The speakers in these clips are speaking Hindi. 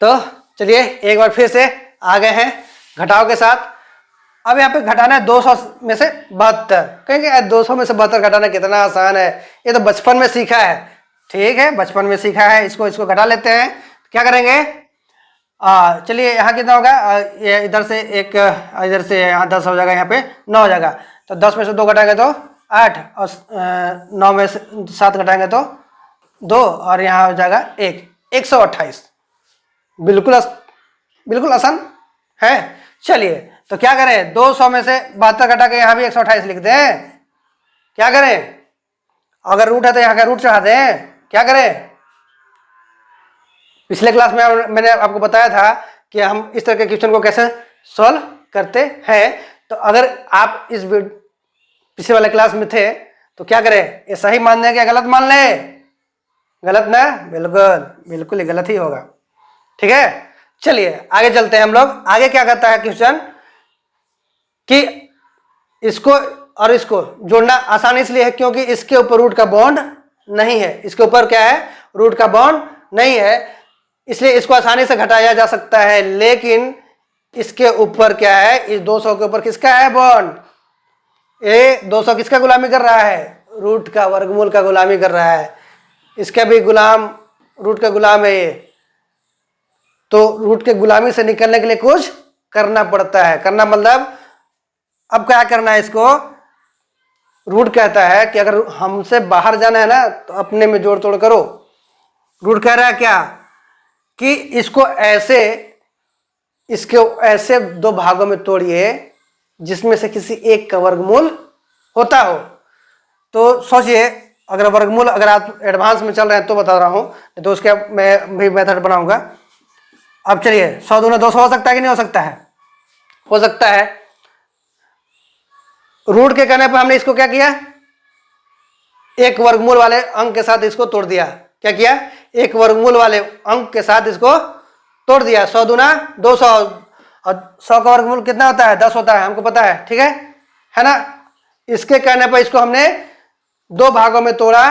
तो चलिए एक बार फिर से आ गए हैं घटाव के साथ। अब यहाँ पे घटाना है 200 में से 72। कहेंगे 200 में से 72 घटाना कितना आसान है, ये तो बचपन में सीखा है। ठीक है, बचपन में सीखा है, इसको घटा लेते हैं। क्या करेंगे, चलिए यहाँ कितना होगा, ये इधर से एक, इधर से यहाँ 10 हो जाएगा, यहाँ पे 9 हो जाएगा। तो 10 में से 2 घटाएंगे तो 8, और 9 में से 7 घटाएंगे तो 2, और यहाँ हो जाएगा 128। बिल्कुल आसान है। चलिए तो क्या करें, 200 में से 72 घटा के यहाँ भी 128 लिख दें। क्या करें, अगर रूट है तो यहाँ का रूट चढ़ा दें। क्या करें, पिछले क्लास में मैंने आपको बताया था कि हम इस तरह के क्वेश्चन को कैसे सॉल्व करते हैं। तो अगर आप इस पिछले वाले क्लास में थे तो क्या करें, ये सही मान लें या गलत मान लें? गलत ना, बिल्कुल ही गलत ही होगा। ठीक है, चलिए आगे चलते हैं हम लोग। आगे क्या कहता है क्वेश्चन कि इसको और इसको जोड़ना आसान इसलिए है क्योंकि इसके ऊपर रूट का बॉन्ड नहीं है। इसके ऊपर क्या है, रूट का बॉन्ड नहीं है, इसलिए इसको आसानी से घटाया जा सकता है। लेकिन इसके ऊपर क्या है, इस 200 के ऊपर किसका है बॉन्ड? ये 200 किसका गुलामी कर रहा है? रूट का वर्गमूल का गुलामी कर रहा है। इसका भी गुलाम, रूट का गुलाम है ये। तो रूट के गुलामी से निकलने के लिए कुछ करना पड़ता है। करना मतलब अब क्या करना है, इसको रूट कहता है कि अगर हमसे बाहर जाना है ना तो अपने में जोड़ तोड़ करो। रूट कह रहा है क्या कि इसको ऐसे 2 भागों में तोड़िए जिसमें से किसी एक का वर्गमूल होता हो। तो सोचिए, अगर वर्गमूल, अगर आप एडवांस में चल रहे हैं तो बता रहा हूं, तो उसके मैं भी मेथड बनाऊंगा। अब चलिए 100 दूना 200 हो सकता है कि नहीं हो सकता है? हो सकता है। रूट के कहने पर हमने इसको क्या किया, एक वर्गमूल वाले अंक के साथ इसको तोड़ दिया। क्या किया, एक वर्गमूल वाले अंक के साथ इसको तोड़ दिया। 100 दूना 200, और 100 का वर्गमूल कितना होता है? 10 होता है, हमको पता है। ठीक है ना। इसके कहने पर इसको हमने 2 भागों में तोड़ा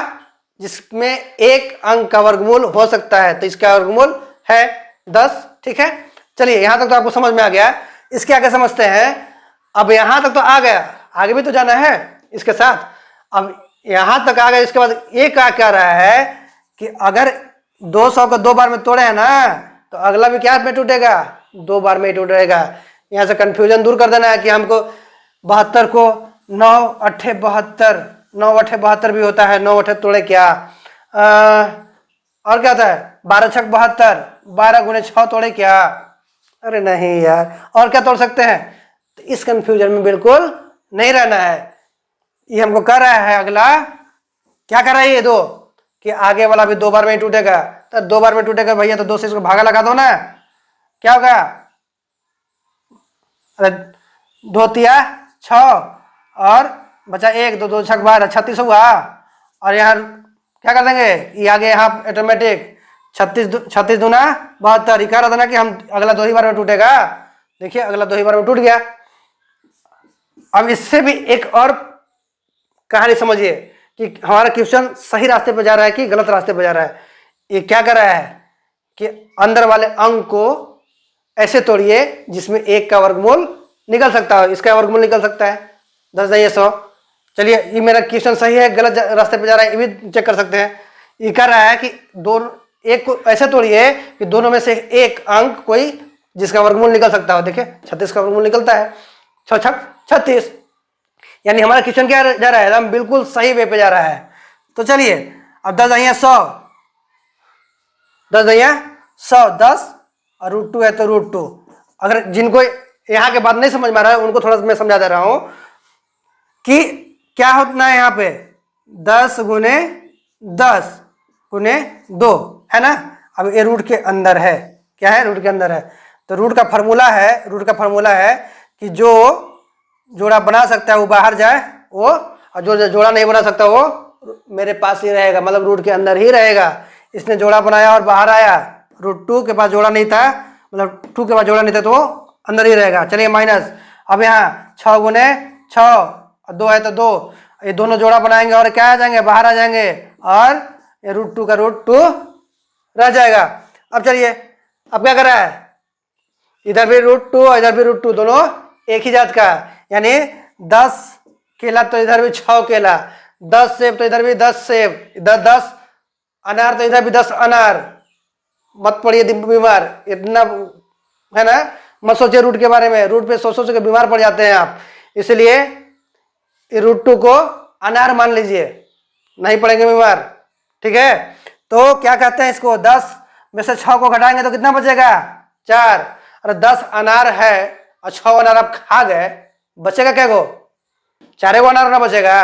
जिसमें एक अंक का वर्गमूल हो सकता है। तो इसका वर्गमूल है 10। ठीक है, चलिए यहां तक तो आपको समझ में आ गया। इसके आगे समझते हैं। अब यहां तक तो आ गया, आगे भी तो जाना है इसके साथ। अब यहां तक आ गया, इसके बाद ये क्या कह रहा है कि अगर 200 को 2 बार में तोड़े है ना तो अगला भी क्या में टूटेगा? 2 बार में ही टूटेगा। यहां से कंफ्यूजन दूर कर देना है कि हमको 72 को 9 8 72, 9 8 72 भी होता है। 9 8 तोड़े क्या, और क्या होता है 12 6 72, 12 गुने 6 तोड़े क्या? अरे नहीं यार, और क्या तोड़ सकते हैं? तो इस कंफ्यूजन में बिल्कुल नहीं रहना है। ये हमको कर रहा है अगला, क्या कर रहा है ये 2 कि आगे वाला भी 2 बार में ही टूटेगा। तो 2 बार में टूटेगा भैया, तो 2 से इसको भागा लगा दो ना। क्या होगा, अरे 2 तिया 6 और बचा 1, 2 2 6 12, 36 हुआ। और यहाँ क्या कर देंगे, ये आगे यहाँ ऑटोमेटिक 36 दूना 72। ये कह रहा था ना कि हम अगला 2 ही बार में टूटेगा। देखिए अगला 2 ही बार में टूट गया। अब इससे भी एक और कहानी समझिए कि हमारा क्वेश्चन सही रास्ते पर जा रहा है कि गलत रास्ते पर जा रहा है। ये क्या कर रहा है कि अंदर वाले अंक को ऐसे तोड़िए जिसमें एक का वर्गमूल निकल सकता हो। इसका वर्गमूल निकल सकता है 10 नहीं 100। चलिए ये मेरा क्वेश्चन सही है गलत रास्ते पर जा रहा है, ये भी चेक कर सकते हैं। ये कह रहा है कि दोनों एक को ऐसे तोड़िए कि दोनों में से एक अंक कोई जिसका वर्गमूल निकल सकता हो। देखिए 36 का वर्गमूल निकलता है, 6 6 36। यानी हमारा क्वेश्चन क्या जा रहा है, एकदम बिल्कुल सही वे पे जा रहा है। तो चलिए अब 10 અહીંયા 100, 10 અહીંયા 100, 10 और √2 है तो √2। अगर जिनको यहाँ के बात नहीं समझ में आ रहा है उनको थोड़ा सा मैं समझा दे रहा हूं कि क्या होता है यहाँ पे 10 गुने 10 गुने 2 है ना। अब ये रूट के अंदर है, क्या है, रूट के अंदर है। तो रूट का फॉर्मूला है कि जो जोड़ा बना सकता है वो बाहर जाए, वो, और जो जोड़ा नहीं बना सकता वो मेरे पास ही रहेगा, मतलब रूट के अंदर ही रहेगा। इसने जोड़ा बनाया और बाहर आया, √2 के पास जोड़ा नहीं था, मतलब 2 के पास जोड़ा नहीं था तो वो अंदर ही रहेगा। चलिए माइनस, अब यहाँ 6 गुने 6 और 2 है तो 2, ये दोनों जोड़ा बनाएंगे और क्या आ जाएंगे, बाहर आ जाएंगे, और ये √2 का √2 रह जाएगा। अब चलिए अब क्या कर रहा है, इधर भी √2 और इधर भी √2, दोनों एक ही जात का, यानी 10 केला तो इधर भी 6 केला, 10 सेब तो इधर भी 10 सेब, इधर 10 अनार तो इधर भी 10 अनार। मत पड़िए बीमार, इतना है ना, मत सोचिए रूट के बारे में, रूट पे सोच सोच के बीमार पड़ जाते हैं आप। इसलिए √2 को अनार मान लीजिए, नहीं पड़ेंगे बीमार, ठीक है। तो क्या कहते हैं इसको, 10 में से 6 को घटाएंगे तो कितना बचेगा, 4। अरे 10 अनार है और 6 अनार आप खा गए, बचेगा क्या गो, 4 गो अनार ना बचेगा।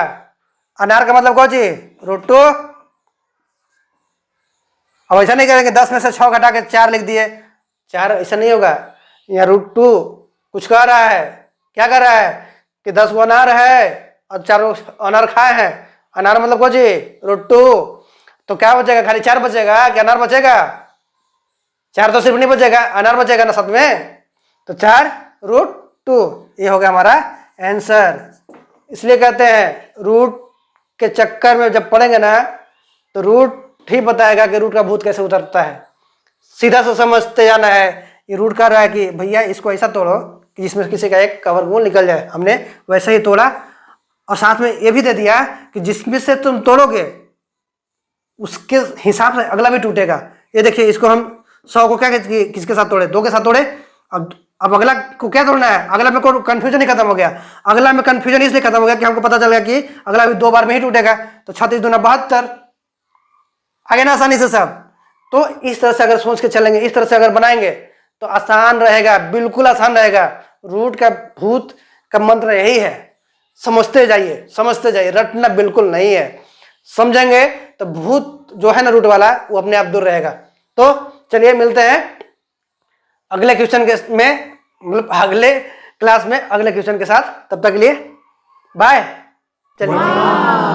अनार का मतलब कौन चीज, √2। अब ऐसा नहीं करेंगे 10 में से 6 घटा के 4 लिख दिए, 4, ऐसा नहीं होगा। यहाँ √2 कुछ कह रहा है, क्या कह रहा है कि 10 गो अनार है और 4 अनार खाए हैं, अनार मतलब कौन चीज, √2। तो क्या बचेगा, खाली 4 बचेगा कि अनार बचेगा, 4 तो सिर्फ नहीं बचेगा, अनार बचेगा ना साथ में, तो 4√2, ये हो गया हमारा आंसर। इसलिए कहते हैं रूट के चक्कर में जब पढ़ेंगे ना तो रूट ठीक बताएगा कि रूट का भूत कैसे उतरता है, सीधा से समझते जाना है। ये रूट कर रहा है कि भैया इसको ऐसा तोड़ो कि जिसमें किसी का एक कवर गोल निकल जाए, हमने वैसे ही तोड़ा, और साथ में ये भी दे दिया कि जिसमें से तुम तोड़ोगे उसके हिसाब से अगला भी टूटेगा। ये देखिए, इसको हम 100 को क्या किसके साथ तोड़े, 2 के साथ तोड़े। अब अगला को क्या तोड़ना है, अगला में कोई कंफ्यूजन ही खत्म हो गया। अगला में कंफ्यूजन इसलिए खत्म हो गया कि हमको पता चल गया कि अगला भी 2 बार में ही टूटेगा, तो 36 दूना 72, आगे ना आसानी से सब। तो इस तरह से अगर सोच के चलेंगे, इस तरह से अगर बनाएंगे तो आसान रहेगा, बिल्कुल आसान रहेगा। रूट का भूत का मंत्र यही है, समझते जाइए समझते जाइए, रटना बिल्कुल नहीं है। समझेंगे तो भूत जो है ना रूट वाला, वो अपने आप दूर रहेगा। तो चलिए मिलते हैं अगले क्वेश्चन के में, मतलब अगले क्लास में अगले क्वेश्चन के साथ। तब तक के लिए बाय। चलिए।